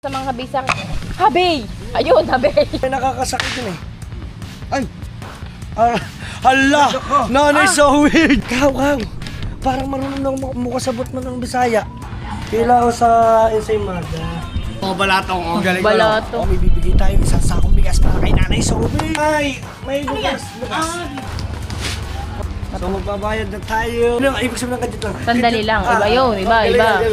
Sa mga habisa. Habay! Ayun, habay! May nakakasakit yun eh. Ay! Hala! Nanay, so weird! Kaw! Parang marunong na makasabot mo ng Bisaya. Kailangan ko sa ensaymada. Oh, balatong. Oh, galing ko. Balatong. Oh, may bibigay tayo isang sakong bigas para kay Nanay so weird. Ay! May bukas. So magbabayad na tayo. Ano, ibig sabihin ng kadit lang. Sandali lang. Iba yun. Iba.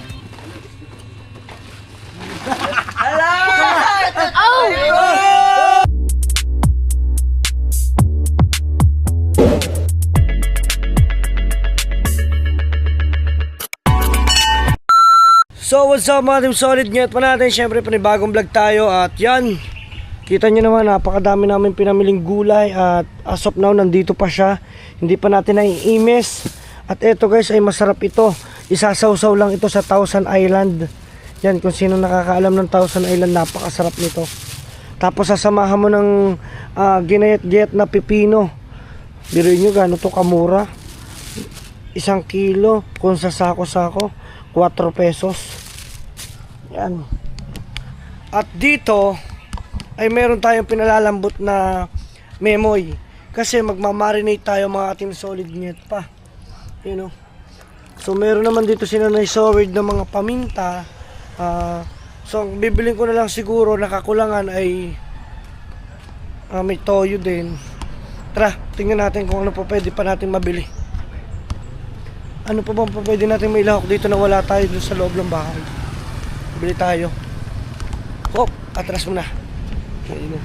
So what's up mga team solid, ngayon pa natin syempre panibagong vlog tayo. At yan, kita nyo naman napakadami namin pinamiling gulay. At as of now nandito pa siya, hindi pa natin naiimis. At eto guys ay masarap ito, isasawsaw lang ito sa Thousand Island. Yan, kung sino nakakaalam ng Thousand Island, napakasarap nito. Tapos sasamahan mo ng ginayat-gayat na pipino. Biruin nyo gano'n to kamura, 1 kilo kung sa sako-sako 4 pesos. Yan. At dito ay meron tayong pinalalambot na memoy. Kasi magmamarinate tayo mga team solid net pa. You know. So meron naman dito sila na isoward ng mga paminta. So bibilin ko na lang siguro, nakakulangan ay may toyo din. Tara, tingnan natin kung ano pa pwede pa natin mabili. Ano pa bang pwede natin mailahok dito na wala tayo dun sa loob ng bahay. Bili tayo. Hop, atras mo na. Ayun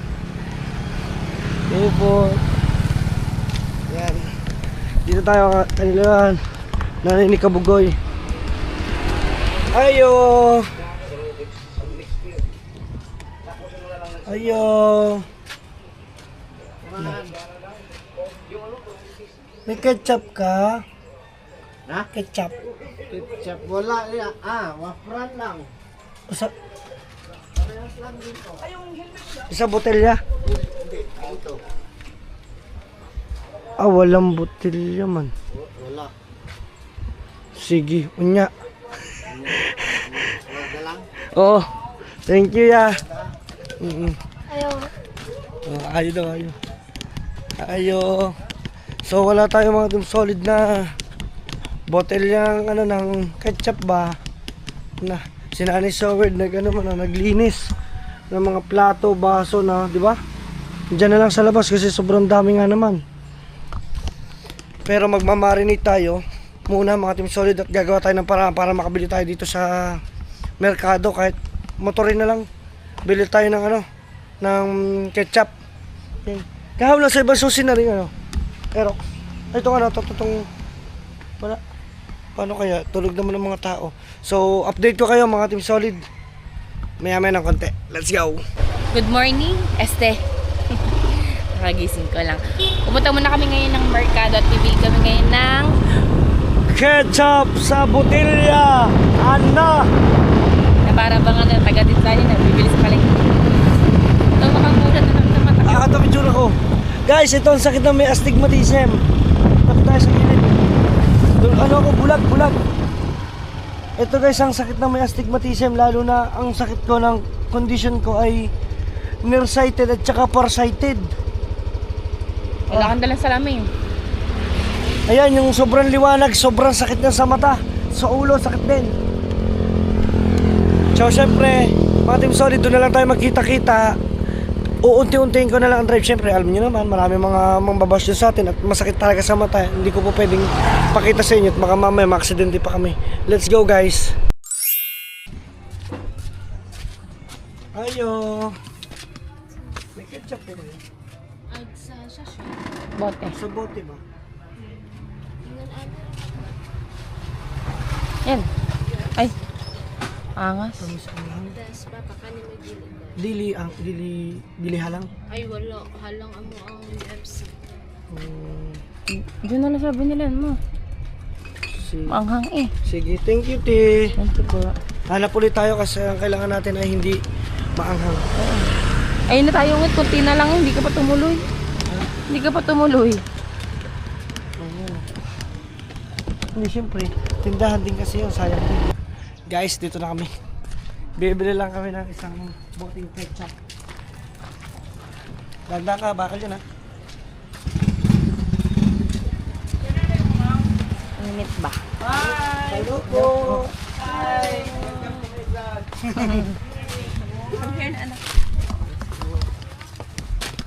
po. Yan. Dito tayo kanila. Nanay ni Kabugoy. Ayo. Ayo. May ketchup ka? Ha? Ketchup. Ketchup wala ya. Wafran lang. Isa botelya? Ito. Walang botelya man. Wala. Sige, unya. Wala lang. Oo. Thank you ya. Ayo daw, ayo. Ayo. So wala tayo mga team solid na botelya ng ketchup ba na sinanay soward naglinis ng mga plato, baso na, di ba? Diyan na lang sa labas kasi sobrang dami nga naman. Pero magmamarinate tayo muna mga team solid at gagawa tayo ng paraan para makabili tayo dito sa merkado. Kahit motorin na lang, bili tayo ng ng ketchup. Okay. Kahapon lang sa ibang susi na rin pero itong itong wala. Paano kaya? Tulog naman ng mga tao. So, update ko kayo mga team solid. Maya-maya ng konti. Let's go! Good morning, Este. Nakagising ko lang. Pumunta muna kami ngayon ng merkado at bibili kami ngayon ng Ketchup sa botelya! Ana! na para bang taga-detalye na bibili sa palengke. Ito makamulat na naman mata. Ito picture ko. Guys, ito ang sakit na may astigmatism. Tapos tayo sa gilid. Bulag. Ito guys, ang sakit na may astigmatism. Lalo na ang sakit ko ng condition ko ay nearsighted at saka farsighted. Wala kang dalang salamin. Ayan, yung sobrang liwanag, sobrang sakit na sa mata. Sa ulo, sakit din. So syempre, mga team solid, doon na lang tayo magkita-kita. Uunti-untiin ko na lang ang drive. Syempre, alam nyo naman, marami mga mambabash dyan sa atin at masakit talaga sa mata. Hindi ko po pwedeng pakita sa inyo at baka mamaya ma-aksidente pa kami. Let's go guys! Ayo! May ketchup po ba yun? Bote. Sa bote ba? Yan. Ay. Angas. Dili halang. Ay wala, halang amo ang UFC. Diyan na lang sabi nila mo. Maanghang eh. Sige, thank you, te. Thank you po. Hanap ulit tayo kasi ang kailangan natin ay hindi maanghang. Ayun na tayo ngut, kunti na lang, hindi ka pa tumuloy. Hindi ka pa tumuloy. Hindi, syempre. Tindahan din kasi yun, sayang din. Guys, dito na kami. Bibili lang kami ng isang boting ketchup. Ganda ka, bakal yun ha. Init ba? Hello po! Hi!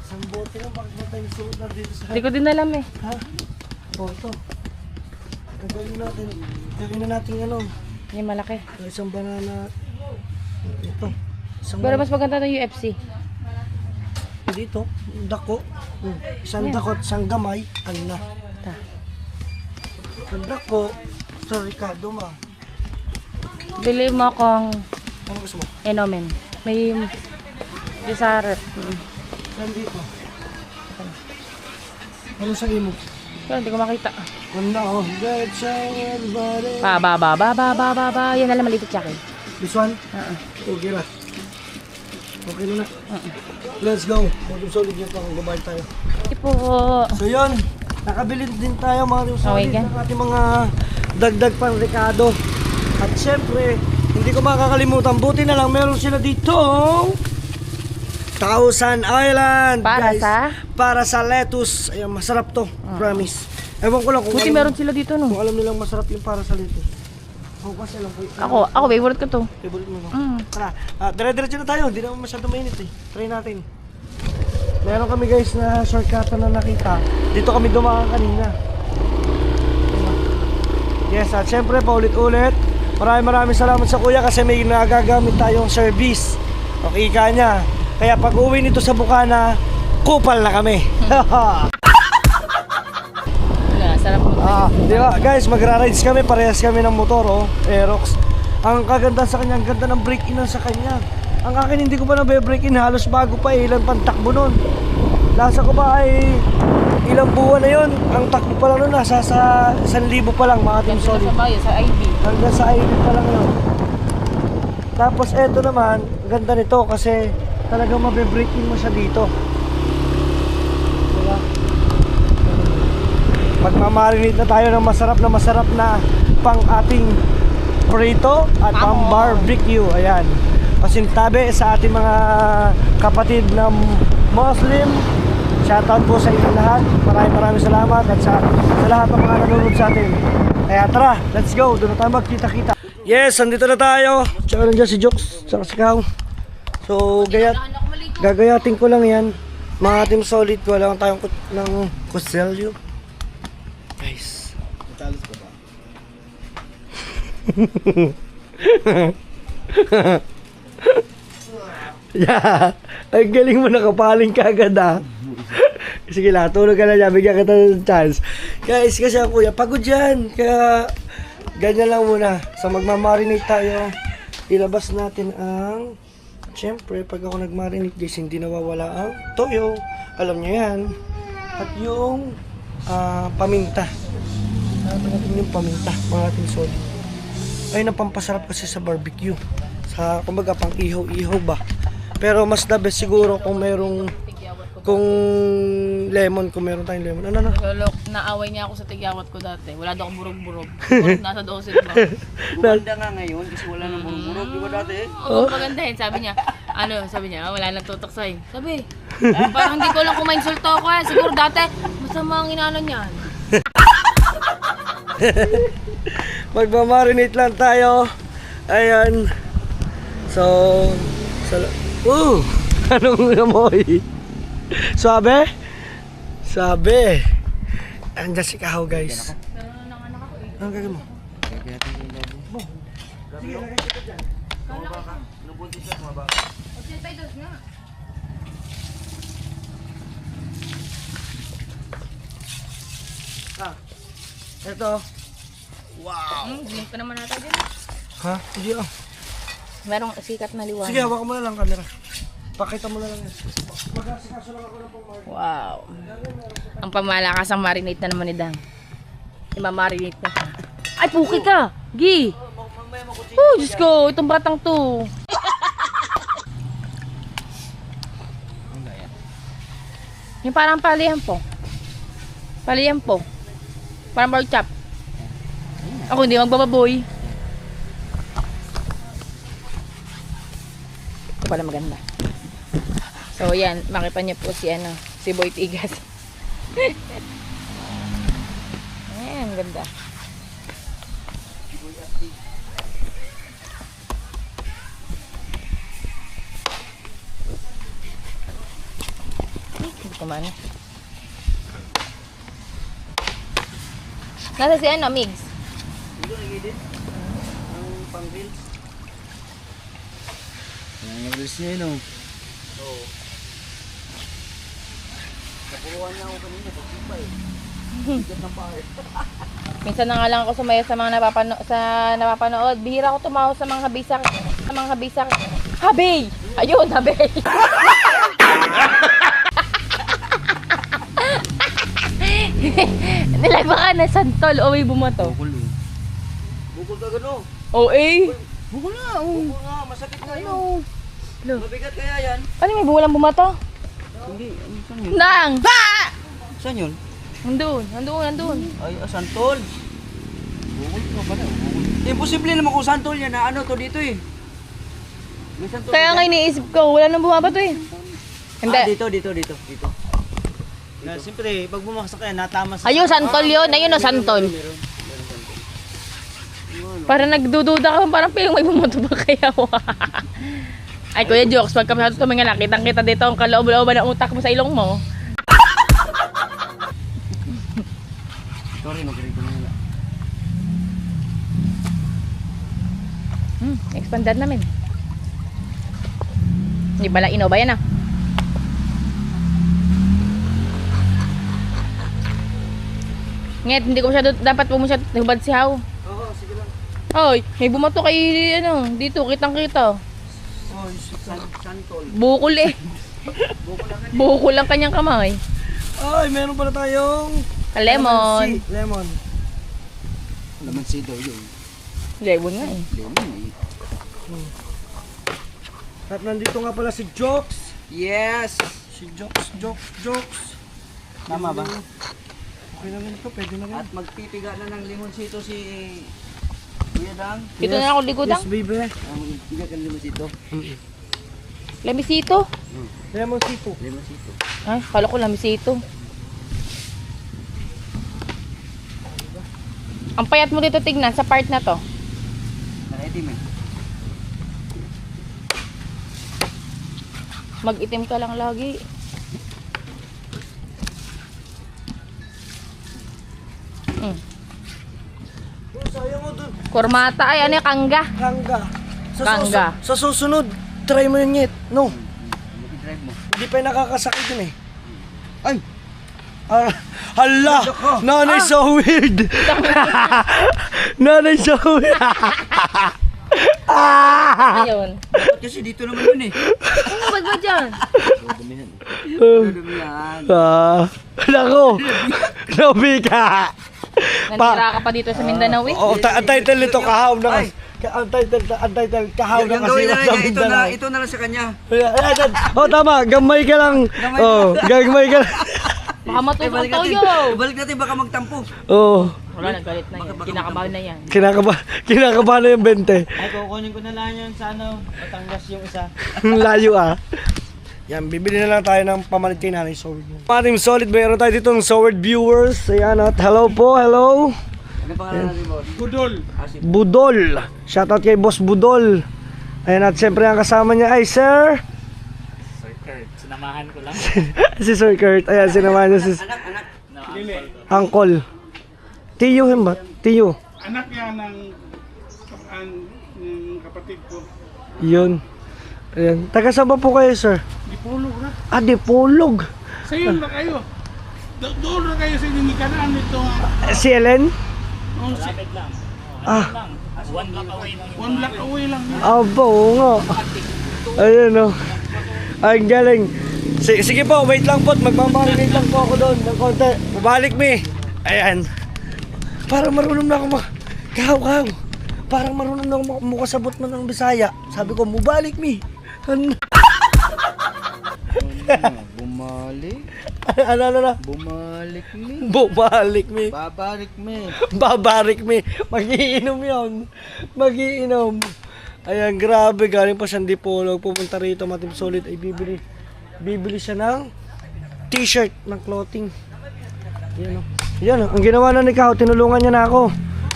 Isang bote lang, bakit ba tayong suot na dito sa... Hindi ko din alam eh. Ha? O, ito. Gagawin natin. Gagawin na natin ano. Yung malaki. Isang banana. Ito. Isang Pero mas maganda ng UFC. dito. Dako. Isang dako at isang gamay. Ano na. Isang dako. Sa Ricardo ma. Bili mo akong Ano gusto mo? enomen. May sa rep. Saan dito? Ano sa imo? Pero hindi ko makita. Wala oh. Get everybody. Ba. Yan na lang maliit sa akin. This one? Okay na. Okay na na. Let's go. Modern solid yun pang gumahit tayo. Hindi po. So yun. Nakabili din tayo mga modern solid Okay, ng ating mga dagdag pang Ricardo. At syempre, hindi ko makakalimutan. Buti na lang meron sila dito. Thousand Island. Para guys. sa? Para sa lettuce. Ayan, masarap to. Promise. Ewan ko lang kung Buti meron sila dito no. kung alam nilang masarap yung para sa lettuce. Ako kasi alam ko. Ako favorite ko to. Favorite mo no? Mm. Tara, dire-diretso na tayo. Hindi naman masyado mainit eh. Try natin. Meron kami guys na shortcut na nakita. Dito kami dumaan kanina. Yes, at syempre paulit-ulit. Maraming salamat sa kuya kasi may nagagamit tayong service. Okay ka niya. Kaya pag uwi nito sa Bukana, kupal na kami. Wala, sarap mo. Di ba? Guys, magra-rides kami. Parehas kami ng motor, oh. Aerox. Ang kaganda sa kanya, ang ganda ng break-in sa kanya. Ang akin hindi ko pa nabe-break-in. Halos bago pa eh. Ilan pang takbo nun. Nasa ko ba ay ilang buwan na yun. Ang takbo pa lang nun. Nasa sa 1,000 pa lang mga team Sa solid. bayo, sa IB. Hanggang sa ID pa lang yun. Tapos eto naman, ang ganda nito kasi talagang mabe-break-in mo siya dito. Diba? Magmamarinate na tayo ng masarap na pang ating burrito at pang barbecue. Ayan. Pasintabi sa ating mga kapatid na Muslim. Shoutout po sa inyo lahat. Maraming salamat at sa lahat ng mga nanonood sa atin. Kaya tara, let's go. Doon na tayo magkita-kita. Yes, andito na tayo. Tsaka nandiyan si Jokes, tsaka si Kao. So, gagayatin ko lang yan. Mga team solid, wala lang tayong ng kuselyo. Guys. Matalis ko ba? Yeah, ang galing mo nakapaling kagad ah. Sige lang, tulog ka na niya, bigyan kita ng chance. Guys, kasi ang kuya, pagod yan. Kaya, ganyan lang muna. So, magmamarinate tayo. Ilabas natin ang... Siyempre, pag ako nagmarinate guys, hindi nawawala ang toyo. Alam niyo yan. At yung paminta. Hanapin natin yung paminta, mga ating solid. Ayun ang pampasarap kasi sa barbecue. Sa, kumbaga, pang ihaw-ihaw ba. Pero mas the best siguro kung merong lemon, kung meron tayong lemon. Ano? Lolo, naaway niya ako sa tigyawat ko dati. Wala daw akong burog-burog. Burog nasa 12 ba? Gumanda nga ngayon kasi wala nang burog-burog. Di ba dati? Oo, pagandahin. Sabi niya, wala nang tutok sa'yo. Sabi, parang hindi ko lang kung mainsulto ako eh. Siguro dati, masama ang inano niyan. Magmamarinate lang tayo. Ayan. So, anong amoy? Sabi? Andiyan si Kahaw guys. Anong gagawin mo? Sige, lagay kita dyan. Ito. Drink pa naman natin din. Ha? Hindi ah. Merong sikat na liwanag. Sige, hawakan mo na lang camera. Pakita mo na lang yan. Mag-asikaso lang ako ng pang-mark. Wow. Ang pamalakas ang marinate na naman ni Dang. Imamarinate na siya. Ay, puki ka! Gi! Oh, Diyos ko, itong batang to. Yung parang palihan po. Parang pork chop. Ako hindi magbababoy. Ito pala maganda. So, yan. Makita niyo po si, si Boy Tigas. Ayan, ganda. Hindi ko man. Nasa si Migs? Dito nagigit. Ang pang-reels. Ang reels niya yun, oh. Oo. Napuruan niya ako kanina. Pag-ipa eh. Bigat ng pare. Minsan na nga lang ako sumaya sa mga napapanood. Bihira ako tumawa sa mga habisak. Habay! Ayun, habay! Nilagba ka na santol o may bumato. Bukol ka gano. O eh. Bukol na. Bukol nga. Masakit nga yun. Mabigat kaya yan. Ano may buwalang bumato? Hindi. Saan yun? Nang! Saan yun? Nandun. Ay, santol. Bukol ka ba na? Imposible naman kung santol yan na ano to dito eh. May santol. Kaya nga iniisip ko, wala nang bumabato eh. Hindi. Dito. Na, siyempre, pag bumaksak ka yan, natama sa... Ayun, santol yun. Ayun o, santol. Parang nagdududa ka, parang piling may bumato ba kaya? Ay, Kuya Jokes, pag kami tumingin na, kitang-kita dito ang kaloob-looban ng utak mo sa ilong mo. Sorry, nag-read ko na nila. Expanded namin. Hindi pala inoba yan ah. Nget, hindi ko masyado, dapat po masyado hubad si How. Oo, sige lang. Ay, may bumato kay, dito, kitang-kita. Oh, santol. Bukol eh. Bukol lang kanyang kamay. Ay, meron pala tayong... Lemon. Lemon. Lamansi daw yun. Lemon nga eh. Lemon eh. At nandito nga pala si Jokes. Yes! Si Jokes. Tama ba? Okay na rin ito, pwede na rin. At magpipiga na ng limonsito si Kuya Dang. Dito na ako ligudang. Yes, baby. Magpipiga ka ng limonsito. Lamisito. Lemon sipo. Limonsito. Ay, kala ko lamisito. Ang payat mo dito tignan sa part na to. Nakaitim eh. Mag-itim ka lang lagi. Sayang mo dun. Kurmata ay ano yung kangga. Kangga. Kangga. Sa susunod, try mo yun, Nyet. No, Mag-drive mo. hindi pa yung nakakasakit yun eh. Ay! Hala! Nanay so weird! Nanay so weird! Ayun. Dapat kasi dito naman yun eh. Ano ba ba dyan? Dudumihan. Dudumihan. Nako! Nabi ka! Nandira ka pa dito sa Mindanao eh. Oh, ang title nito, kahaw na ang title, kahaw na Yung gawin kasi na sa lang niya, Mindanao. ito na lang sa kanya. Oh, tama, gamay ka lang. Oh, gamay ka lang. Baka matutok tayo. Balik natin, baka magtampo. Oh, Wala, naggalit na yan. Kinakabahan na yan. kinakabahan na yung 20. Ay, kukunin ko na lang yun sa Batangas yung isa. Layo ah. Yan, bibili na lang tayo ng pamalit kay Nanay Sword. Ating solid, mayroon tayo dito ng Sword viewers. Ayan at hello po, hello. Ano pangalan natin, boss? Budol. Shoutout kay Boss Budol. Ayan at siyempre ang kasama niya ay Sir. Sir Kurt, sinamahan ko lang. Si Sir Kurt. Ayan, sinamahan niya si Anak. Uncle. Tiyo him ba? Tiyo. Anak yan ng kapatid ko. Yun. Ayan. Taga saan ba po kayo, sir? Dipulog na. Ah, Dipolog. Sa iyo na kayo. Doon na kayo sa inikanaan nito. Si Ellen? Ah, One block away lang. aba, oo nga. Ayun o. Ay, galing. Sige po, wait lang po. Magmamarinate lang po ako doon ng konti. Babalik mi. Ayan. Parang marunong na ako kahaw. Parang marunong na ako makasabot mo ng Bisaya. Sabi ko, mubalik mi. Bumalik. Ano? Bumalik ni. Bumalik mi. Babalik me. Babarik mi. Magiinom yun. Magiinom. Ayan, grabe. Galing pa siyang Dipolog. Pumunta rito, mga Team Solid, ay bibili siya ng t-shirt, ng clothing. Yan, oh. Yan, ang ginawa na ni Kao, tinulungan niya na ako.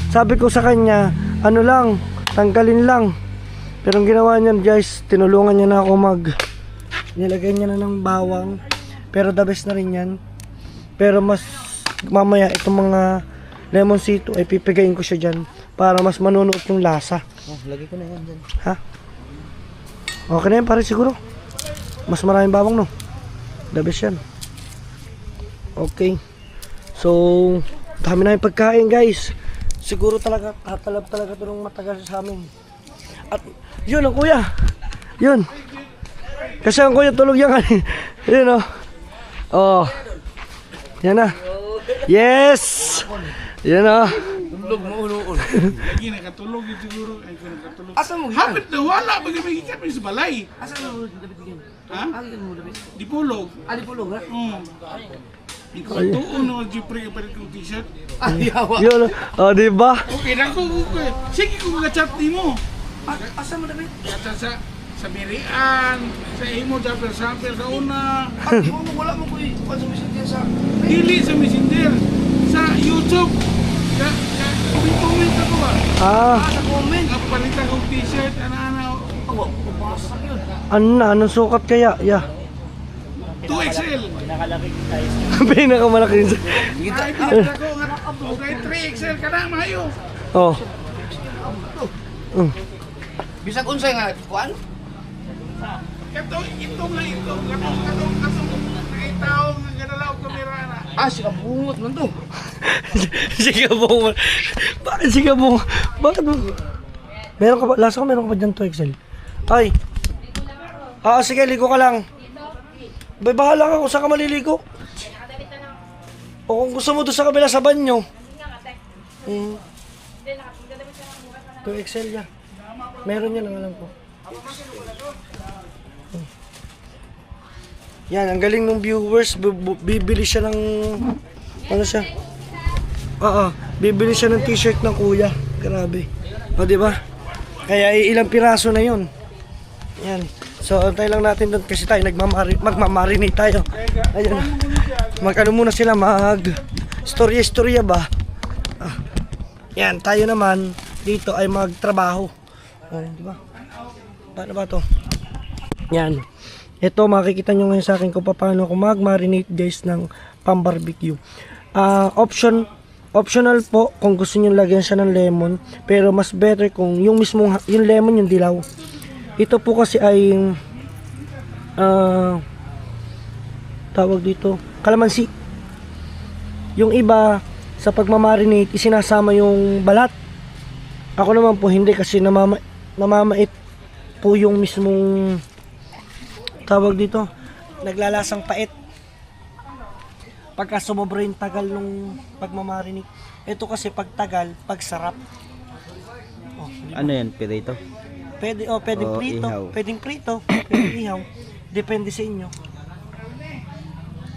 Sabi ko sa kanya, ano lang, tanggalin lang. Pero ang ginawa niya, guys, tinulungan niya na ako nilagay niya na ng bawang. Pero the best na rin yan. Pero mas mamaya itong mga lemon sito ay pipigayin ko siya dyan para mas manunuot yung lasa. Oh, lagi ko na yan dyan. Ha? Okay na yan, pare, siguro. Mas maraming bawang, no? The best yan. Okay. So, dami na yung pagkain, guys. Siguro talaga, tatalab talaga ito nung matagal sa amin. At, yun ang kuya. Yun. Kasi ang kuya tulog yan. Yun, oh. Oh. Yan na. Yes! Yan, oh. Tulog mo ulo. Lagi nakatulog yun siguro. Ay ko nakatulog. Asa mo gikan? Hapit na wala. Magigikan mo sa balay. Asa na mo David Gigan? Ha? Agi mo David? Dipolog. Ali po ha? Ikaw tuon no. Jipre ka pa rin kong t-shirt. Ay, yawa. Yun, oh, diba? Okay na ko. Sige ko ka-chat di mo. Asa mo David? Kaya sa Mirian, sa imo, sample sa una. Di mo wala mo ko consumption din sa Dili sa Messenger. Sa YouTube. Comment ako ba? sa comment. Ang palitan kong t-shirt, ano. Pabasa yun. Ano na? Anong sukat kaya? Yeah. 2XL. Pinakamalaki yun. Ay, pinita ko nga. Okay, 3XL ka na, mayo. Oh. Bisag unsay nga kuan? Itong nakitaw nga ganalaw kamera na. Sika bungot man to. Sigabong. Bakit sigabong? Bakit mo? Meron ka ba? Lasa ko meron ka ba dyan 2XL? Ay. Sige, ligo ka lang. Bay, bahala ka kung saan ka maliligo. O kung gusto mo doon sa kabila sa banyo. 2XL yan. Meron yan, ang alam ko. Yan, ang galing ng viewers. Bibili siya ng... Ano siya? Bibili siya ng t-shirt ng kuya. Grabe. O, diba? Kaya ilang piraso na yun. Yan. So, antay lang natin doon kasi tayo magmamarinate tayo. Ayun. Mag-ano muna sila, storya-storya ba? Yan, tayo naman dito ay magtrabaho. Diba? Paano ba to? Yan. Ito, makikita nyo ngayon sa akin kung paano ako mag-marinate guys ng pang-barbecue. Optional po kung gusto nyo lagyan siya ng lemon. Pero mas better kung yung mismong, yung lemon yung dilaw. Ito po kasi ay tawag dito, kalamansi. Yung iba sa pagmamarinate, isinasama yung balat. Ako naman po hindi kasi namamait po yung mismong tawag dito, naglalasang pait. Pagka sumobra yung tagal nung pagmamarinate. Ito kasi pagtagal, pagsarap. Ano yan, pirito? Pwedeng O, prito, ihaw. pwedeng prito, pwedeng ihaw. Depende sa inyo.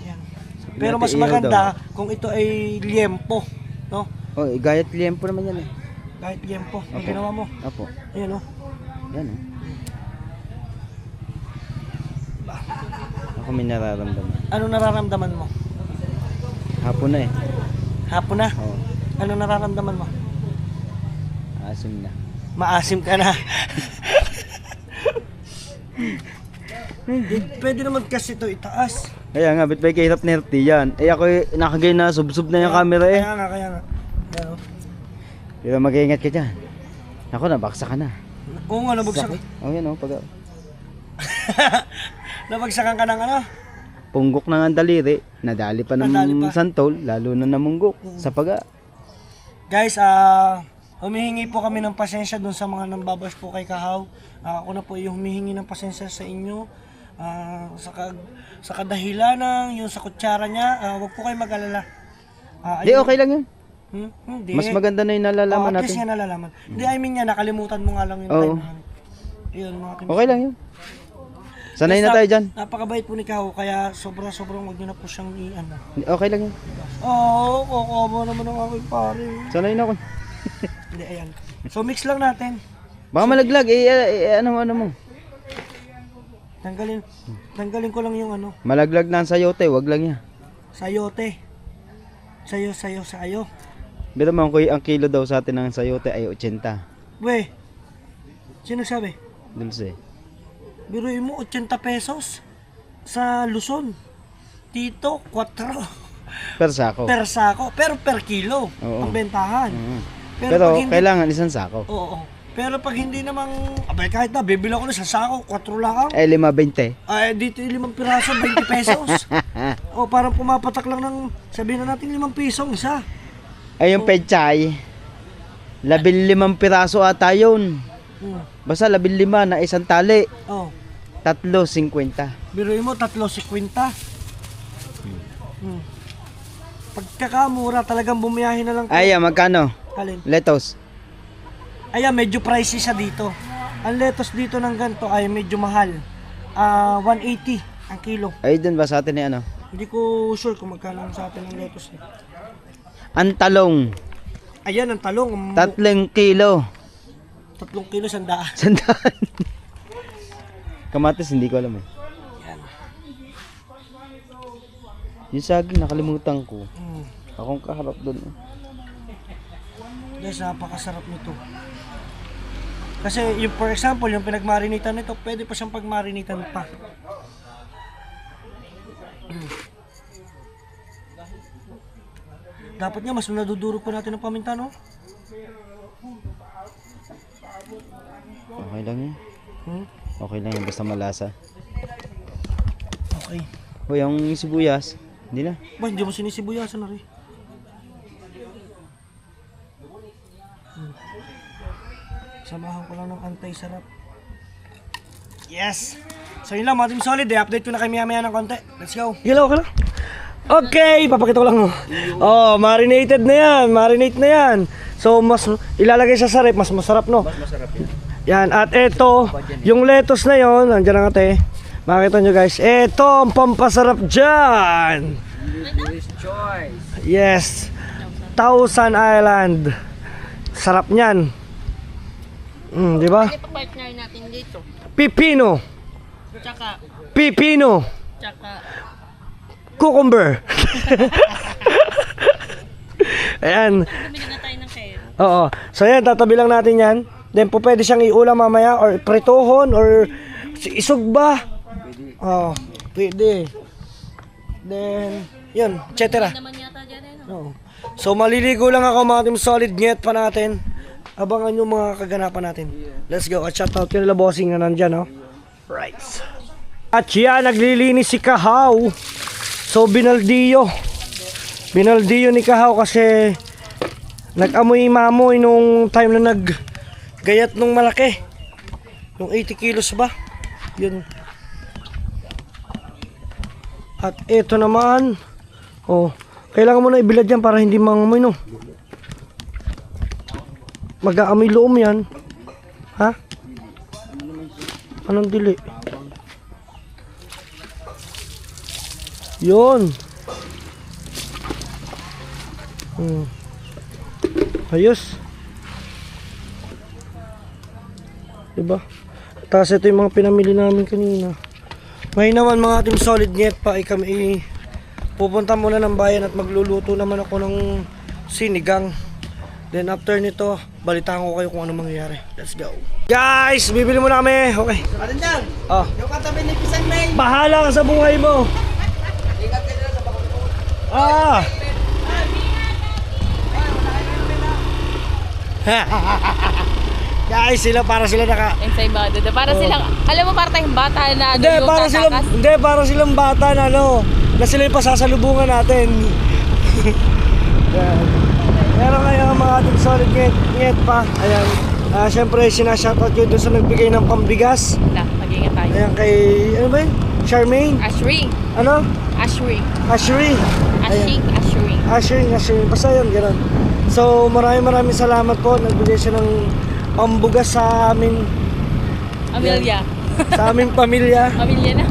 Yan. Pero mas Ihaw maganda kung ito ay liempo, no? Oh, gayat liempo naman yan eh. Kahit liempo, ang Opo. ginawa mo. Opo. Ayan, oh. Yan eh. Ako may nararamdaman. Ano nararamdaman mo? Hapon na eh. Hapon na? Oo. Ano nararamdaman mo? Asim na. Maasim ka na. Pwede naman kasi ito itaas. Kaya nga, ba't may kahirap na yan? Eh ako nakagay na, sub-sub na yung camera eh. Kaya nga. Ayan, oh. Pero mag-iingat ka dyan. Ako, nabaksa ka na. Oo nga, nabagsak. Oh, yan oh, pag Nabagsakan ka ng ano? punggok na ang daliri, nadali pa Nadali ng pa. santol, lalo na namunggok sa paga. Guys, humihingi po kami ng pasensya dun sa mga nambabash po kay Kahaw. Ako na po yung humihingi ng pasensya sa inyo. Sa kadahilan ng yung sa kutsara niya, wag po kayo mag-alala. Di, okay lang yun. Hindi. Mas maganda na yung nalalaman At least natin. nga nalalaman. Hindi, I mean nga, nakalimutan mo nga lang yung Oo. time. Yun, mga kim- Okay lang yun. Sanay na tayo dyan. Napakabait po ni Kahaw, kaya sobrang wag niyo na po siyang i-ano. Okay lang yun. Oo, kukuha naman ang aking pare. Sanay na ako. Hindi, ayan. So mix lang natin. Baka malaglag, ano mo. Tanggalin ko lang yung ano, Malaglag na ang sayote, wag lang yan. sayote. Sayo. Pero man ko ang kilo daw sa atin ng sayote ay 80. We, sino sabi? Dulce. Biruin mo, 80 pesos sa Luzon. Dito, 4 Per sako. per sako, pero per kilo Oo. ang bentahan. Pero pag hindi, kailangan isang sako. oo. Pero pag hindi namang, abay kahit na, bibila ko na sa sako, 4 lang. Eh 5.20. Ay, dito yung 5 piraso, 20 pesos. O, parang pumapatak lang ng, sabihin na natin 5 pisong isa. Ay yung pechay. 15 piraso ata yun. Hmm. Basta 15 na isang tali. Oh, 3.50. biruin mo, 3.50. Pagkakamura, talagang bumiyahin na lang. Ay, magkano? Alin? Lettuce. Ayan, medyo pricey siya dito. Ang lettuce dito ng ganito ay medyo mahal. 180 ang kilo. Ay, dun ba sa atin ni ano? Hindi ko sure kung magkano sa atin ang lettuce. Ang talong. Ayan, ang talong. 3 kilo. 3 kilo, 100. Sandaan. Kamatis, hindi ko alam eh. Yung saging, nakalimutan ko. Akong kaharap doon. Guys, napakasarap nito. Kasi, yung, for example, yung pinagmarinitan nito, pwede pa siyang pagmarinitan pa. Dapat nga, mas nadudurog pa natin ang paminta, no? Okay lang yan. Hmm? Okay lang yan, basta malasa. Okay. O, yung sibuyas, hindi na. Ba, hindi mo sinisibuyasan na rin. Samahan ko lang ng antay-sarap. Yes! So yun lang mga Team Solid, update ko na kayo maya-maya ng konti. Let's go! Galaw ka lang. Okay, papakita ko lang. Oh, marinated na yan. Marinate na yan. So, mas ilalagay sa ref, mas masarap, no? Mas masarap yan. Yan, at ito, yung lettuce na yon, nandiyan ang ate. Makita nyo guys, ito ang pampasarap dyan. Yes, Thousand Island. Sarap niyan. Di ba? Ito partner natin dito. Pipino. Tsaka Cucumber. Ayan. bumili na tayo ng kayo. Oo. So yan, tatabi lang natin yan. Then po pwede siyang iulam mamaya or prituhon or isugba. Oo, pwede. Then, yun, etc. Naman yata dyan eh, no? Oo. So maliligo lang ako mga Team Solid, nget pa natin. Abangan yung mga kaganapan natin. Let's go. At shout out kay nila bossing na nandyan, no? Right. At yan, naglilinis si Kahaw. So binaldiyo ni Kahaw kasi nag-amoy-mamoy nung time na naggayat nung malaki. Yung 80 kilos ba? Yun. At ito naman, oh, kailangan mo na ibilad yan para hindi mangamoy, no? Mag-aamoy loom yan. Ha? Anong dili? Yun. Ayos. Diba? Tapos ito yung mga pinamili namin kanina. May naman mga Team Solid net pa ay kami pupunta muna ng bayan at magluluto naman ako ng sinigang. Then after nito, balitaan ko kayo kung ano mangyayari. Let's go. Guys, bibili muna kami. Okay. Arendang, Oh. yung katabi ni Pisan May. Bahala ka sa buhay mo. Ingat ka nila sa bakul. Ah. Guys, para sila naka Ensaymado. Para silang, alam mo, para tayong bata na Hindi, yung kakakas. para silang bata na na sila yung pasasalubungan natin. Yan. Pero ngayon mga Team Solid nget pa. Ayan. Siyempre sinashoutout yun doon sa nagbigay ng pambigas. Na, mag-ingat tayo. Ayan kay, ano ba yun? Charmaine? Ashwing. Ano? Ashwing. Ashri. Ashing. Ashwing. Ashri. Basta yun, gano'n. So maraming salamat po. Nagbigay siya ng pambugas sa amin. Amelia. Sa aming pamilya. Amelia na.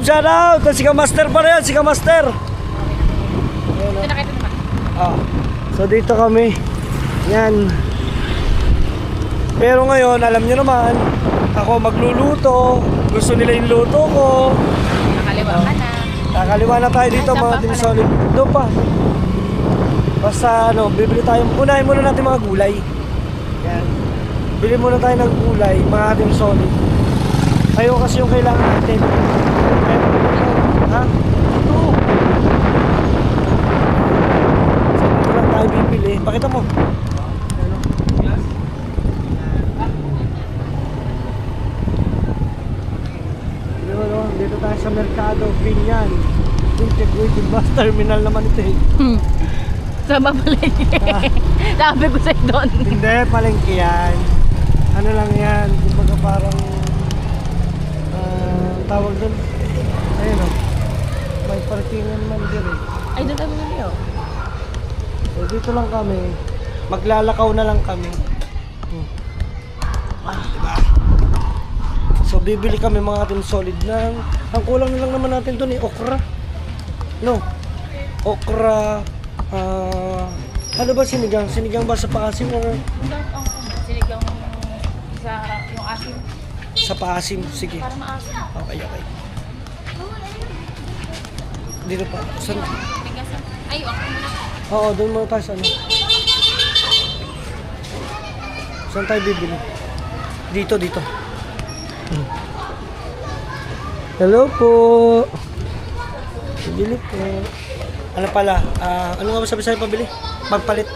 Shout out! Si Kamaster pa rin, si Kamaster. Ito nakita naman. So dito kami. Yan. Pero ngayon, alam nyo naman, ako magluluto. Gusto nila yung luto ko. Nakaliwa ka na. Kakaliwa na tayo dito mga Team Solid. Doon pa. Basta ano, bibili tayo. Unahin muna natin mga gulay. Yan. Bili muna tayo ng gulay, mga Team Solid. Kayo kasi yung kailangan natin. Ha? Ito. So, dito lang tayo bibili. Pakita mo. Ano? Dito tayo sa Mercado, Binyan. Integrated bus terminal naman ito eh. Sa papalengke. Sabi ko sa'yo doon. Hindi, palengke yan. Ano lang yan, kumbaga parang tawag doon. Ayun o. May parkingan man din eh. Ay, doon tayo bumili oh. So dito lang kami. Maglalakaw na lang kami. Diba? So bibili kami mga Team Solid ng ang kulang na lang naman natin doon eh, okra. No? Okra. Ano ba sinigang? Sinigang ba sa paasim or Sinigang sa yung asin. sa paasim? Sige. Para maasin. Okay. Dito pa. Saan? Ay, ako muna. Oo, doon muna tayo sa ano. Saan tayo bibili? Dito. Hello po. Bibili po. Ano pala? Ano nga masabi sa'yo pabili? Magpalit.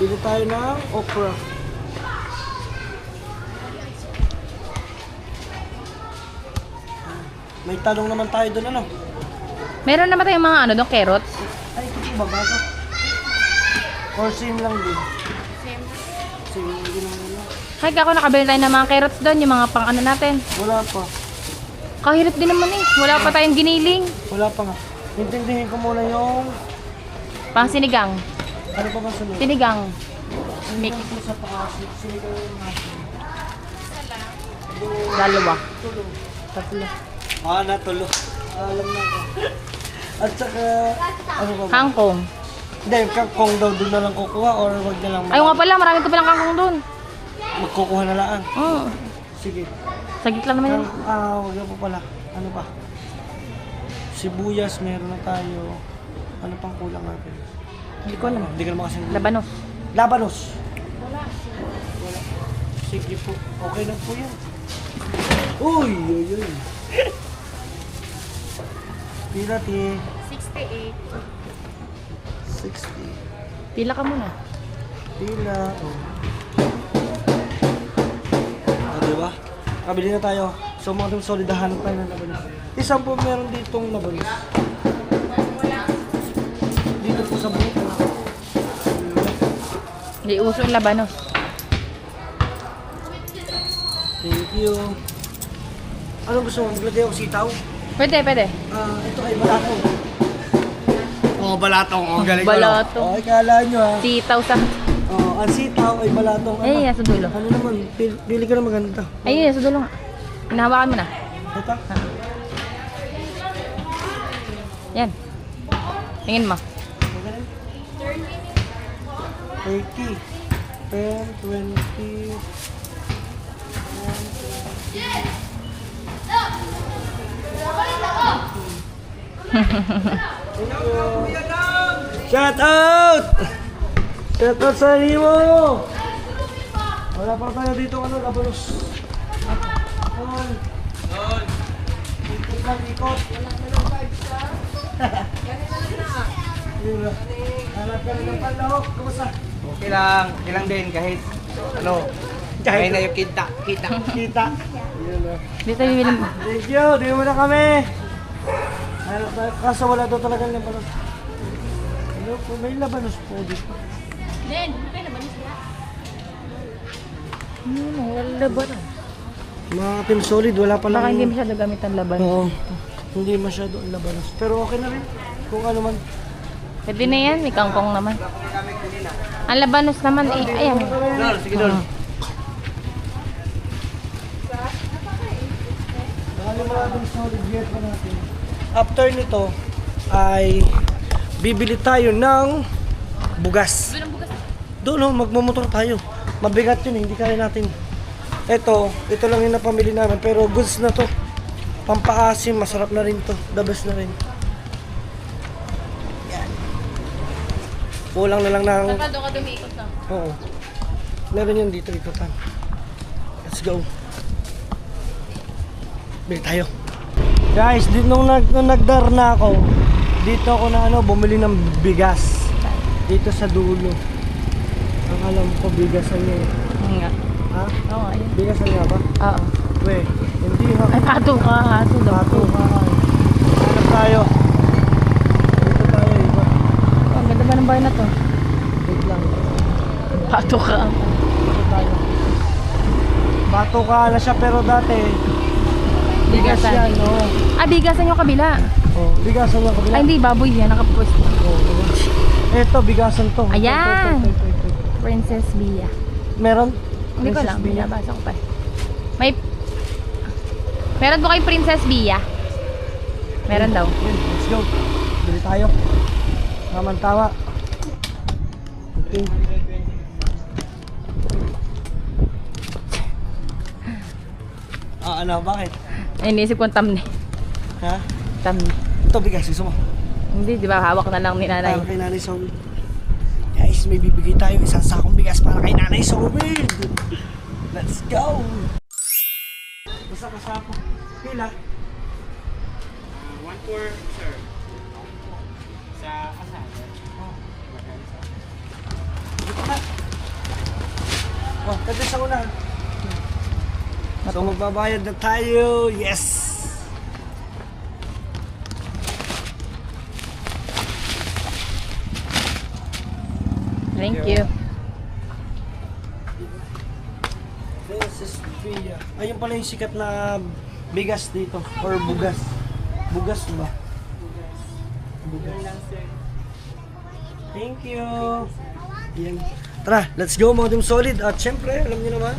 Bili tayo ng okra. May talong naman tayo doon ano? Meron naman tayong mga ano doon, carrots. Ay, ito po ba bago? Or same lang din? Same lang din ang ano. Ay, ako nakabili tayo ng mga carrots doon, yung mga pang ano natin. Wala pa. Kahirap din naman eh. Wala pa tayong giniling. Wala pa nga. Intindihin ko muna yung... Pang sinigang. Ano pa ba sunod? Sinigang. Mix. Ito sa paasit. Sinigang yung natin. Dalawa. Tatlo. Natulo. Alam na ko. At saka... Ano pa ba? Kangkong. Hindi, kung daw doon na lang kukuha or wag na lang. Ay, nga pala, marami ko palang kangkong doon. Magkukuha na lang. Sige. Sagit lang naman yun. Wag na po pala. Ano pa? Sibuyas, meron na tayo. Ano pang kulang natin? Hindi ko alam. Hindi ka naman kasi... Labanos. Labanos. Wala. Sige po. Okay na po yan. Uy. Pila ti? 68. 60. Pila ka muna. Pila. Diba? Kabili na tayo. So mga Team Solid, hanap tayo ng labanos. Isang po meron ditong labanos. Dito po sa buhay. Hindi uso yung labanos. Thank you. Ano gusto mo? Maglagay ako sitaw? Pwede. Ito ay balatong. Balatong. Galing Balatong. Okay, kala nyo ha. Sitaw sa... Ang sitaw ay balatong. Ay, nasa dulo. Ano naman? Pili ka na maganda. Ay, nasa dulo nga. Hinahawakan mo na. Ito? Yan. Tingin mo. 30. 10, 20. Shout out! Shout out sa Himo! Wala pa tayo dito labanos. Ikot. Hanap ka rin ng panlahok. Kumusta? Okay lang din kahit ano, kahit na yung kita. Kita. Yun na. Dito bibili mo. Thank you. Di mo na kami. Kaso wala daw talaga ng labanos. Hello po. May labanos po dito. Wala labanos. Mga Team Solid, wala pa lang. Baka hindi masyado gamit ang labanos. Oo. Hindi masyado ang labanos. Pero okay na rin. Kung ano man. Pwede na yan. May kangkong naman. Ang labanos naman eh. Ayan. Sige doon. Mga Team Solid, get pa natin. After nito ay bibili tayo ng bugas. Doon, no, magmumotor tayo. Mabigat yun, hindi kaya natin. Ito lang yung napamili namin. Pero goods na to. Pampaasim, masarap na rin to. The best na rin. Yan. Kulang na lang ng... Saka doon ka dumiikot lang. Oo. Meron yun dito, ikutan. Let's go. Bili tayo. Guys, nung nagdar na ako, dito ako na bumili ng bigas. Dito sa dulo. Ang alam ko, bigasan niya eh. Nga. Ha? Oo, ayun. Bigasan niya ba? Oo. We, hindi ha. Ay, pato ka. Hato daw. Bato ka. Hanap tayo. Dito tayo, iba. Oh, ang ganda ba ng bahay na to? Wait lang. Pato ka. Dito tayo. Bato ka na siya pero dati. Bigas Bigasan. yan, no? Ah, bigasan yung kabila. Oh, bigasan niya kabila. Ay, hindi, baboy yan. Nakapwesto. Oh, eto, bigasan to. Ayan. Ito. Princess Bia. Meron? Hindi ko Princess lang, Bia? binabasa ko pa. Meron po kay Princess Bia. Meron daw. Yun, let's go. Bili tayo. Tawa. Okay. Ano, bakit? Ay, iniisip ko ang tamni. Ha? Tamni. Ito, bigas. Gusto mo? Hindi, di ba? Hawak na lang ni nanay. Para kay Nanay Solid. Guys, may bibigay tayo isang sakong bigas para kay Nanay Solid. Let's go! Basta ka sako. Pila? 1-4, sir. Sa kasama. Dito ka. Oh, kasi sa unahan. So magbabayad na tayo. Yes! Thank you. This is Via. Ayun pala yung sikat na bigas dito. Or bugas. Bugas ba? Bugas. Thank you. Yan. Tara, let's go mga Team Solid. At syempre, alam niyo naman,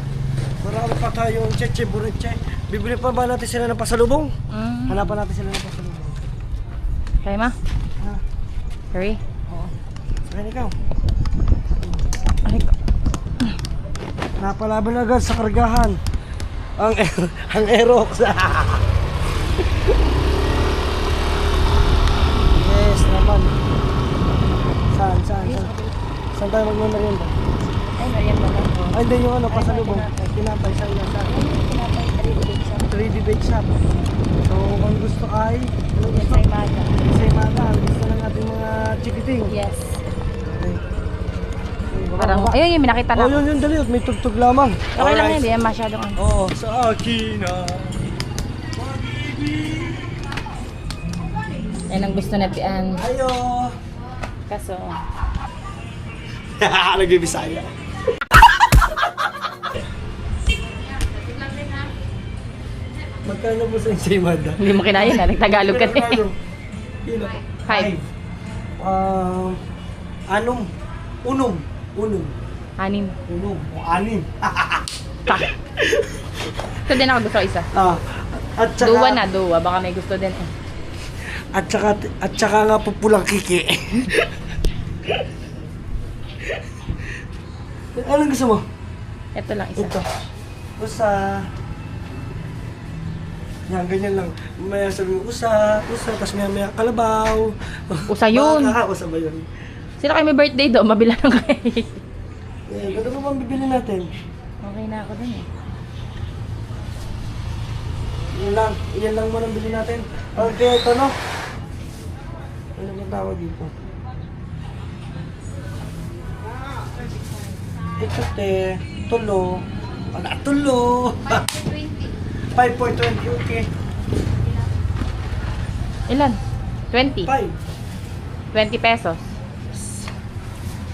marami pa tayong cheche, bureche. Bibili pa ba natin sila ng pasalubong? Hanapan natin sila ng pasalubong. Kaya ma? Ha? Hurry. Oo. Saan ikaw? Ay, Napalaban agad sa kargahan. Ang Aerox. Yes naman. Saan? Saan tayo magmamerienda? ay, merienda lang. Ay, hindi yung pasalubong. Tinapay sa iyo sa 3D Bake Shop. So, kung gusto ay Sa imaga. sa imaga, gusto ng ating mga chikiting. Yes. Okay. Parang, ayun yung minakita na. Oh, yun, dali. May tugtog lamang. Okay lang yun, hindi yan masyadong ano. Oo, sa akin na. Yan ang gusto natin. Ayo. Kaso, Nag-ibisaya. Magkano po sa Insaymada? hindi mo kinaya na, nagtagalog ka din. Kilo. 5. Anong? Unong. Anim. Unong. O anim. Pa. Ito din ako gusto isa. At saka, Duwa. Baka may gusto din eh. At saka nga po pulang kiki. Anong gusto mo? Ito lang isa. Ito. Usa. Yan, ganyan lang. Maya sabi mo, usa, tapos maya kalabaw. Usa yun. Usa ba yun? Sino kayo may birthday do? Mabila ng cake. Ano ba bang bibili natin? Okay na ako din eh. Yan lang muna bili natin. Okay, ito no? Ano yung tawag dito? Ito tulo. Tulo. 5.20, okay. Ilan? 20. 5. 20 pesos.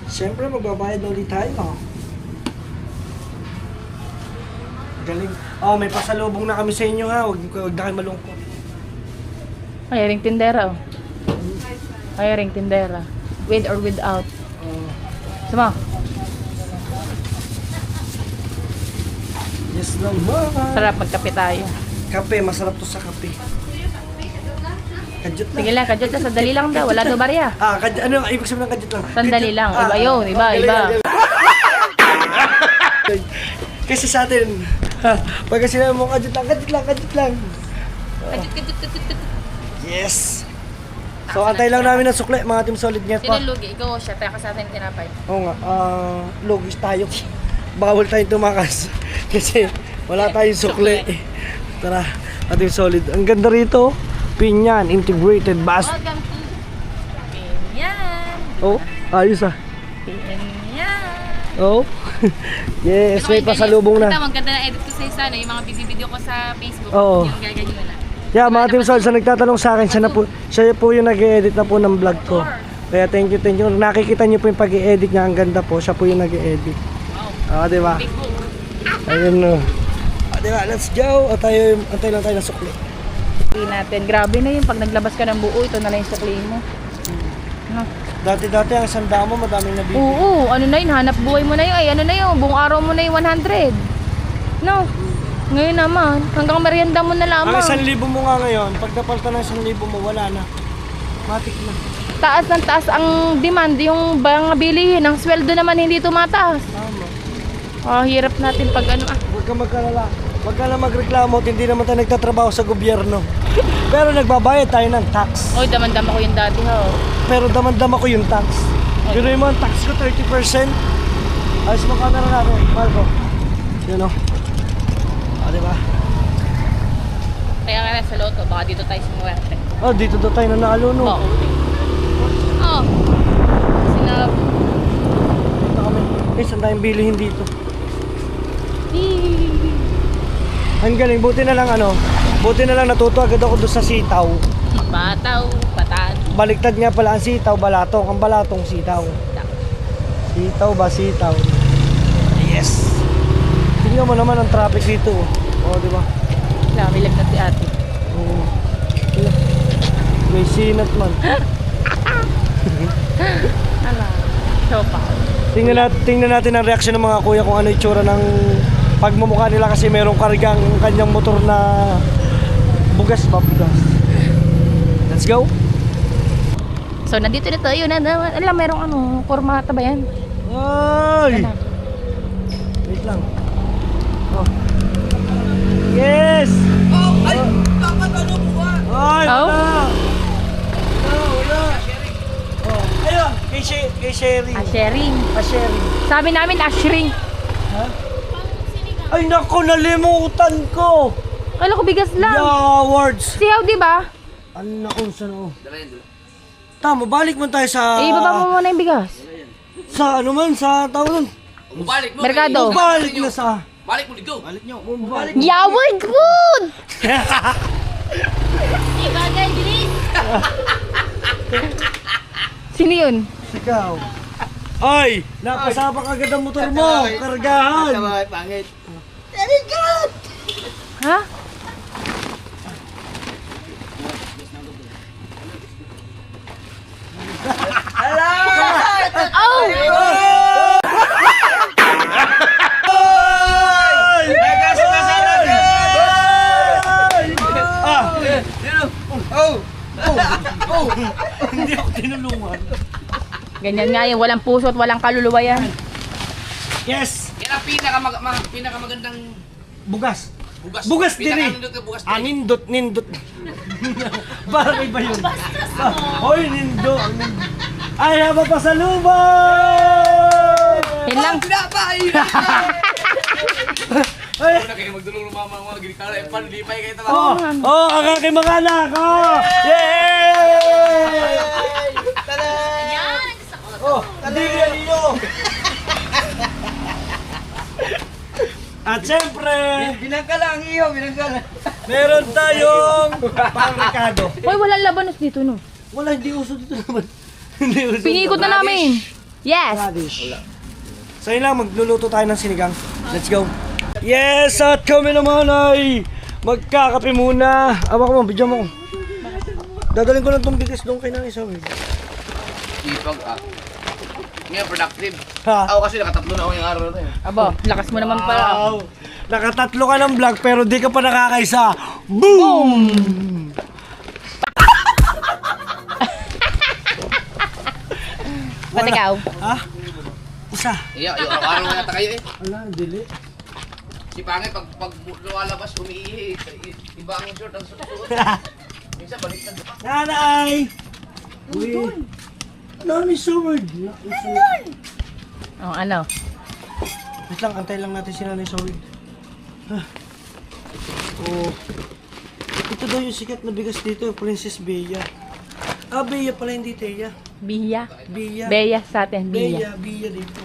Siyempre, magbabayad na ulit tayo. Galing. Oh, may pasalubong na kami sa inyo ha. Huwag na kayo malungkot. Hiring tindera oh. Hiring tindera. With or without. Sama. Yes naman. Sarap magkape tayo. Kape, masarap to sa kape. Kadyot lang. Sige lang, kadyot lang. Sandali lang daw. Wala daw barya. Ano ang ibig sabihin ng kadyot lang? Sandali lang. Iba yun. Iba, galing, iba. galing. Kasi sa atin, pagka sinabi mo kadyot lang, kadyot lang, kadyot lang. Yes! So, antay lang namin ng sukle, mga Team Solid Nyet pa. Sino lugi? Ikaw o siya. Kaya ka sa atin tinapay. Oo nga, logis tayo. Bawal tayong tumakas. Kasi wala tayong sukle. Tara, mga Team Solid. Ang ganda rito, Pinyan Integrated Bus. Welcome to Pinyan. Oh, ayos ah. Pinyan. Oh. Yes, may pasalubong na. Maganda na edit ko sa isa, yung mga video ko sa Facebook. Oo. Yung gaganyan na. Yeah, mga Team Solid, sa nagtatanong sa akin, siya po yung nag-edit na po ng vlog ko. Kaya thank you, thank you. Nakikita niyo po yung pag-i-edit niya, ang ganda po. Siya po yung nag-edit. Di ba? Ayun no. Di ba? Let's go. Antay lang tayo ng sukli. Sukli natin. Grabe na yun. Pag naglabas ka ng buo, ito na lang yung sukli mo. No? Dati ang sanda mo, madaming nabibili. Oo, ano na yun, hanap buhay mo na yun. Ay, ano na yun, buong araw mo na yung 100. No? Ngayon naman, hanggang merienda mo na Ang lamang. 1,000 mo nga ngayon, pag napalta ng 1,000 mo, wala na. Matik na. Taas ng taas ang demand, yung mga bilihin. Ang sweldo naman hindi tumataas. Tama. Hirap natin pag ano Huwag ka magkalala. Huwag ka na magreklamo at hindi naman tayo nagtatrabaho sa gobyerno. Pero nagbabayad tayo ng tax. Oy, damandam ako yung dati ho. Pero damandam ako yung tax. Pero yung mga tax ko 30%. Ayos mo camera natin, Marco. Yun o. Diba? Kaya nga sa loto, baka dito tayo sumuwerte. Oh, dito daw tayo nanalo, no? Oo. Oh. Sinab. Dito kami. Saan tayong bilihin dito? Ang galing, buti na lang natuto agad ako doon sa sitaw. Bataw, bataan. Baliktad nga pala ang sitaw, balatong. Ang balatong sitaw. Sitaw ba sitaw? Yes! Tingnan mo naman ang traffic dito. Oh, di ba? Namilag na si ate. Oo. May sinat man. Ala, sopa. Tingnan natin ang reaksyon ng mga kuya kung ano itsura ng pagmumukha nila kasi merong kargang kanyang motor na bugas ba? Bugas. Let's go! So, nandito na tayo na naman. Alam, merong formata ba yan? Ay! Ano? Wait lang. Oh. Yes! Oh, ay! Dapat ano buwan? Ay, Oh? wala! Wala! Oh, ayun! Kay Sherry. Sharing. Sherry. Sabi namin, ashring. Ay, naku, nalimutan ko! Kala ko bigas lang. Awards! Siyaw, di ba? Ano na kung saan oh? Tama, balik man tayo sa... Ibaba mo muna yung bigas. Sa ano man, sa tawag nun. Balik mo. Merkado. Balik na sa... Balik mo dito. Balik nyo. Balik. Yaward food! Ibagay, bilis! Sino yun? Ikaw. Ay! Napasabak agad ang motor mo! Kargahan! Pangit. Ha? Oh! Hindi ako tinulungan. Ganyan nga yung walang puso at walang kaluluwa yan. Yes! Yan ang pinakamagandang Bugas. bugas. Bugas din eh. Pinakamagandang na bugas din. Nindot. Parang iba yun. Hoy, nindo. Ay, haba pa sa lubay! Yan lang. Pinapay! Ay! Una kayo magdulong ng mga ginikala. Paano di pa kayo Oh, talaga? ang aking mga anak! Oh! Yay! Oh, hindi yan iyo! At syempre, Binangkala ang iyo, binangkala. meron tayong pang-rekado. Hoy, walang labanos dito, no? Wala, hindi uso dito naman. Hindi uso. Pinikot na namin. Yes! Radish. So yun lang, magluluto tayo ng sinigang. Let's go. Yes, at kami naman ay magkakape muna. Awa ko mo, bidyan mo ko. Dadalhin ko lang itong bigas doon kay Nanay Sawi. Ipag ngayon, productive. Ha? Ako kasi nakatatlo na ako yung araw na to. Aba, lakas mo naman pala. Wow. Nakatatlo ka ng vlog pero di ka pa nakakaisa. Boom! Ba't ikaw? Ha? Isa. Iyo, araw-araw na yata kayo eh. Ala, dili. Si Pangit, pag lumalabas, umiihi. Iba ang short ang suot. Minsan, baliktad. Nanay! Uy. Nani Soward. Oh, ano? Wait lang, antay lang natin si Nanay Soward. Oh. Ito daw yung sikat na bigas dito, Princess Bea. Ah, Bea pala, hindi Teya. Biya. Bea. Beya sa atin, biya. Bea dito.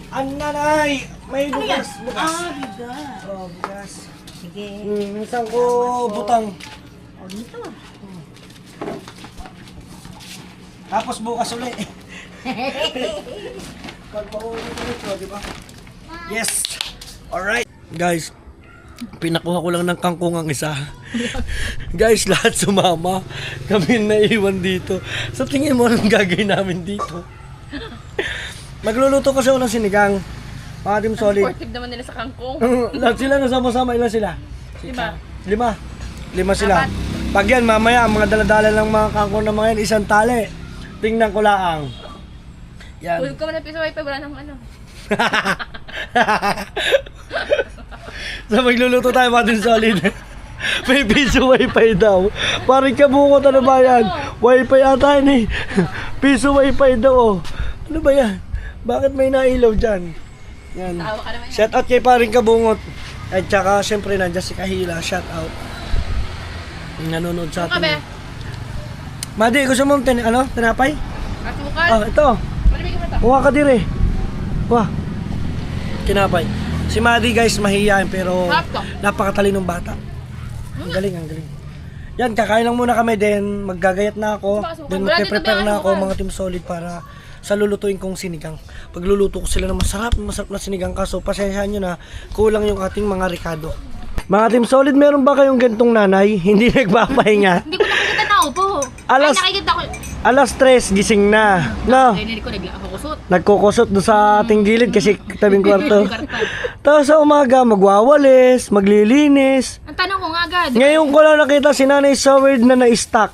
Ang nanay! May bukas. Bukas. Bigas. Oh, bukas. Sige. Minsan ko butang. O, dito. Tapos bukas ulit. Pagpaulit ulit ko, di ba? Yes! Alright. Guys, pinakuha ko lang ng kangkong ang isa. Guys, lahat sumama. Kami naiwan dito. Sa tingin mo, anong gagawin namin dito? Magluluto kasi ako ng sinigang. Mga Team Solid. Supportive naman nila sa kangkong. Lahat sila nasama-sama. Ilan sila? 5. 5 sila. Pag yan, mamaya, mga daladala ng mga kangkong na mga yan, isang tali. Tingnan ko laang. Yan. Hulog ka man ng piso wifi, wala nang ano. So magluluto tayo mga Team Solid. May piso wifi daw. Parang kabukot, ano ba yan? Wifi ata yan eh. Piso wifi daw oh. Ano ba yan? Bakit may nailaw dyan? Yan. Tawa ka naman. Shout out kay paring Kabungot. At saka syempre nandiyan si Kahila. Shout out. Yung nanonood sa Ano ka, be? atin. Madi, gusto mo tinapay? Kasi bukas. Oh, ito. Malibigyan mo ito. Kuha ka dire. Wah. Tinapay. Si Madi guys, mahihayin pero Harap to. napakatalinong bata. Ang galing, ang galing. Yan, kakain lang muna kami then maggagayat na ako. Then magpe-prepare na ako mga Team Solid para sa lulutuin kong sinigang. Pagluluto ko sila ng masarap na sinigang kaso pasensyahan nyo na kulang yung ating mga Ricardo. Mga Team Solid, meron ba kayong gantong nanay? Hindi nagpapahinga. Hindi ko nakikita na upo. Alas- Ay, nakikita ko. Alas 3, gising na. No? Narinig ko, naglakusot. Nagkukusot doon sa ating gilid kasi tabing kwarto. Tapos sa umaga, magwawalis, maglilinis. Ang tanong ko nga agad. Ngayon ko lang nakita si Nanay Soward na na-stuck.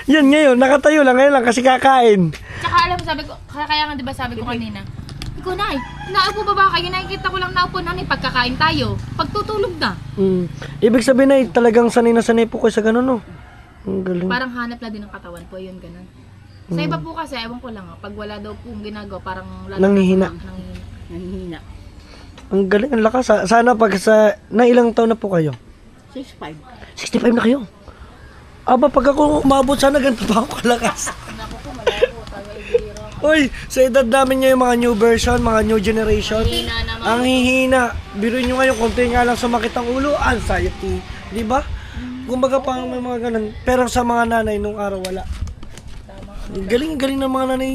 Yan ngayon, nakatayo lang ngayon lang kasi kakain. Tsaka alam mo, sabi ko, kaya nga diba sabi ko kanina, ikaw nay, naupo ba ba kayo? Nakikita ko lang naupo na pagkakain tayo. Pagtutulog na. Ibig sabihin ay talagang sanay na sanay po kayo sa ganun, no? Ang galing. Parang hanap na din ng katawan po, yun ganun. Sa iba po kasi, ewan ko lang, pag wala daw pong ginagawa, parang Nanghihina. Nanghihina. Ang galing, ang lakas. Sana pag sa, na ilang taon na po kayo? 6'5". 65 na kayo. Aba, pag ako umabot, sana ganito pa ako kalakas. Uy, sa edad namin ngayon, mga new version, mga new generation, ang hihina. Biruin nyo ngayon, konti nga lang sumakit ang ulo, anxiety. Di ba? Kumbaga pa may mga ganun. Pero sa mga nanay, nung araw, wala. Galing ng mga nanay.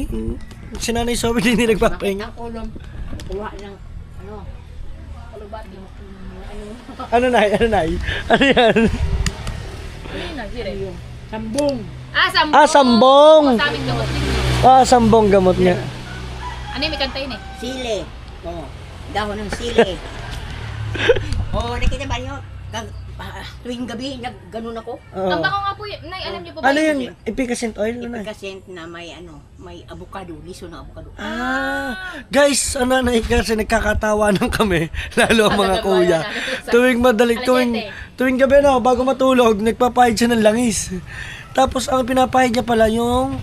Si Nanay Sobe din hindi nagpapahinga. Ang ulam. Kuha ng, ano, Ano nay? Ano yan? sambong. Sambong! Ah, sambong! Sa amin gamot din. Sambong gamot niya. Ano yung may kanta yun eh? Sili. Oo. Dahon ng sili. Oo, nakita ba niyo? Tuwing gabi, gano'n ako. Ang bango nga po yun. Nay, alam niyo po ba Ano yun? yun? Epicacent oil? Ano? Ipagkasent na may ano, may avocado, liso ng avocado. Guys, ano na kasi nagkakatawanan kami, lalo ang mga Sa kuya. nagbabayan, Tuwing madaling, Alas tuwing gabi na, bago matulog, nagpapahid siya ng langis. Tapos ang pinapahid niya pala yung,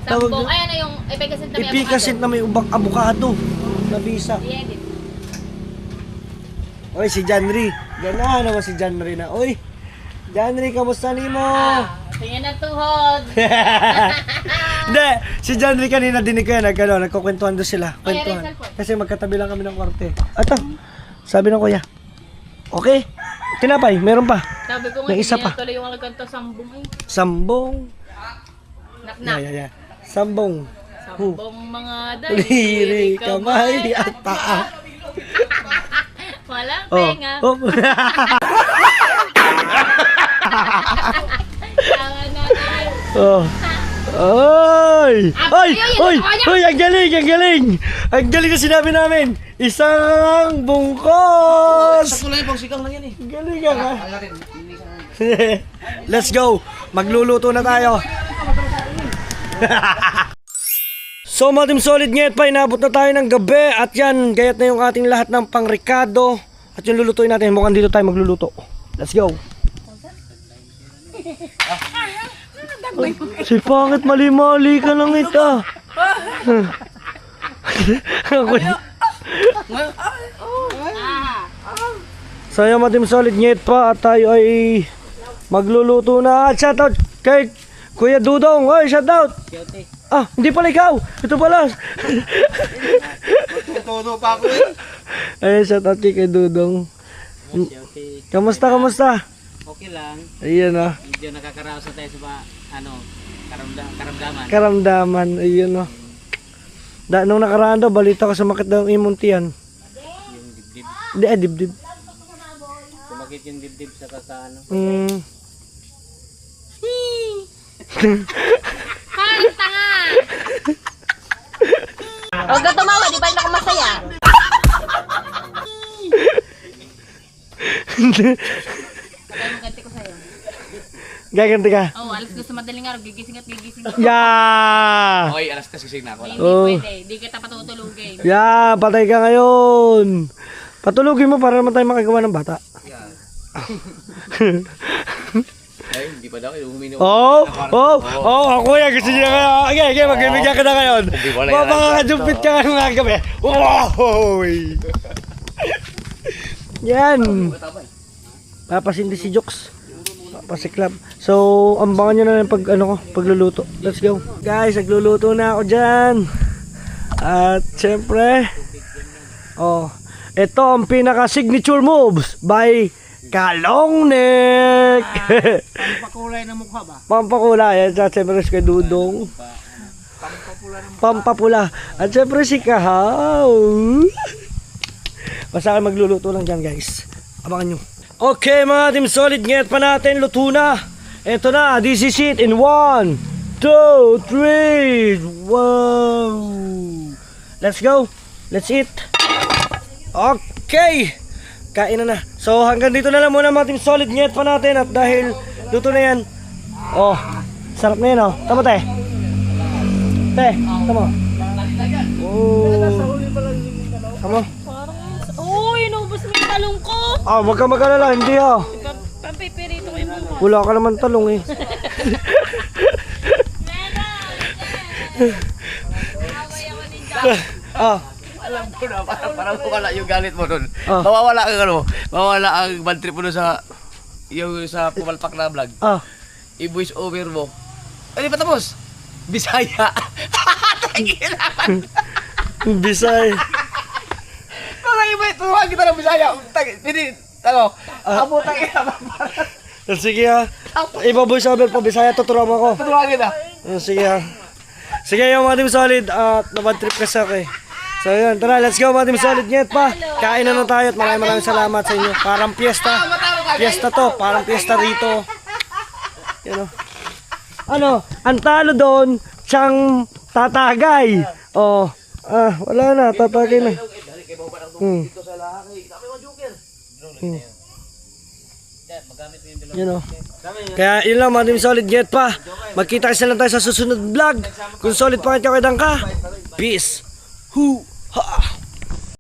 Sambong. Ay, ano yung epicacent na may epicacent na may avocado. Na bisa. I-edit. Oy, si Janry. Ganahan naman si Janry na. Oy, Janry, kamusta ni mo? Tingnan na tuhod. Hindi, si Janry kanina dinig ko yan, nagkukwentuhan doon sila. Ay, Kwentuhan. Rizal po. Kasi magkatabi lang kami ng kwarte. Ato, sabi ng kuya. Okay, tinapay, meron pa. Sabi ko nga, May isa hindi pa. na tuloy yung kanta sambong eh. Sambong. Nak-nak. Yeah. Sambong. Sambong mga Liri, kamay, at paa. Walang Oh. tenga. Oh. Tawa natin. Oh. Oy! Oy! yun, Oy! natawa niya. Oy! Ang galing! Ang galing! Ang galing na sinabi namin! Isang bungkos! Sa kulay, pang sigang lang yan eh. Ang galing ka ha? Let's go! Magluluto na tayo. So mga Team Solid, ngayon pa inabot na tayo ng gabi. At yan, gayat na yung ating lahat ng pangrekado. At yung lulutuin natin, mukhang dito tayo magluluto. Let's go. Si Pangit, mali-mali ka lang ito. So yung mga Team Solid, ngayon pa at tayo ay magluluto na. At shoutout kay Kuya Dudong. Oy, shoutout. Ah, hindi pala ikaw. Ito pala. Todo pa ako eh. Ay, shoutout kay Dudong. Kamusta? Okay lang. Ayun ah. Medyo nakakaraos na tayo sa karamdaman. Karamdaman. Ayun ah. Nung nakaraan daw, balita ko sumakit daw ang imuntian. Yung dibdib. Hindi, dibdib. Sumakit yung dibdib sa ano. Parang tanga! Huwag ka tumawa, di ba yun ako masaya? Ganti ko sa'yo. Gaganti ka. Oh, alas ko sa madaling araw, gigising at gigising. Yeah! Okay, alas 10 gising na ako. Hindi Oh. pwede, di kita patutulugin. Yeah, patay ka ngayon. Patulugin mo para naman tayo makagawa ng bata. Ay, hindi pa daw. Huminom. Ako yan. Gusto niya kaya. Okay, magbibigyan ka na ngayon. Makakajumpit ka ng mga gabi. Wow! Yan. Papasindi si Jokes. Papasiklab. So, ambangan nyo na lang pagluluto. Let's go. Guys, nagluluto na ako dyan. At syempre, ito ang pinaka signature moves by Kalongnek. Pakulay ng mukha ba? Pampakulay. At syempre si Kuya Dudong. Pampapula. At syempre si Kahaw. Basta kayo magluluto lang dyan, guys. Abangan nyo. Okay mga Team Solid, ngayon pa natin luto na. Ito na, this is it in 1, 2, 3. Wow. Let's go. Let's eat. Okay. Kain na. So hanggang dito na lang muna mga Team Solid, ngayon pa natin. At dahil luto na yan. Oh, sarap na yan oh. Tama te. Te, tama. Oh. Tama. Uy, inubos mo yung talong ko. Wag ka mag-alala, hindi Pampipirito ko yung bukas. Wala ka naman talong eh. Alam ko na, parang mawala yung galit mo nun. Ah. Mawala ang bad trip mo nun sa pumalpak na vlog. I-voice over mo. Ano pa tapos? Bisaya. Bisay. Mga iba, turuan kita ng Bisaya. Hindi, abutang ina. Sige ha. Iba voice over po, Bisaya, tuturuan mo ako. Turuan kita. Sige ha. Sige yung mga Team Solid at nabad trip kasi ako eh. So yun, tara, let's go mga Team Solid. Ngayon pa, kain na tayo at maraming salamat sa inyo. Parang piyesta. Piyesta to, parang piyesta rito. Yan o. Ano, ang talo doon, siyang tatagay. Wala na, tatagay na. Yun o. Kaya yun lang mga Team Solid, get pa. Magkita kasi lang tayo sa susunod vlog. Kung solid pa kayo ka, peace. Ha!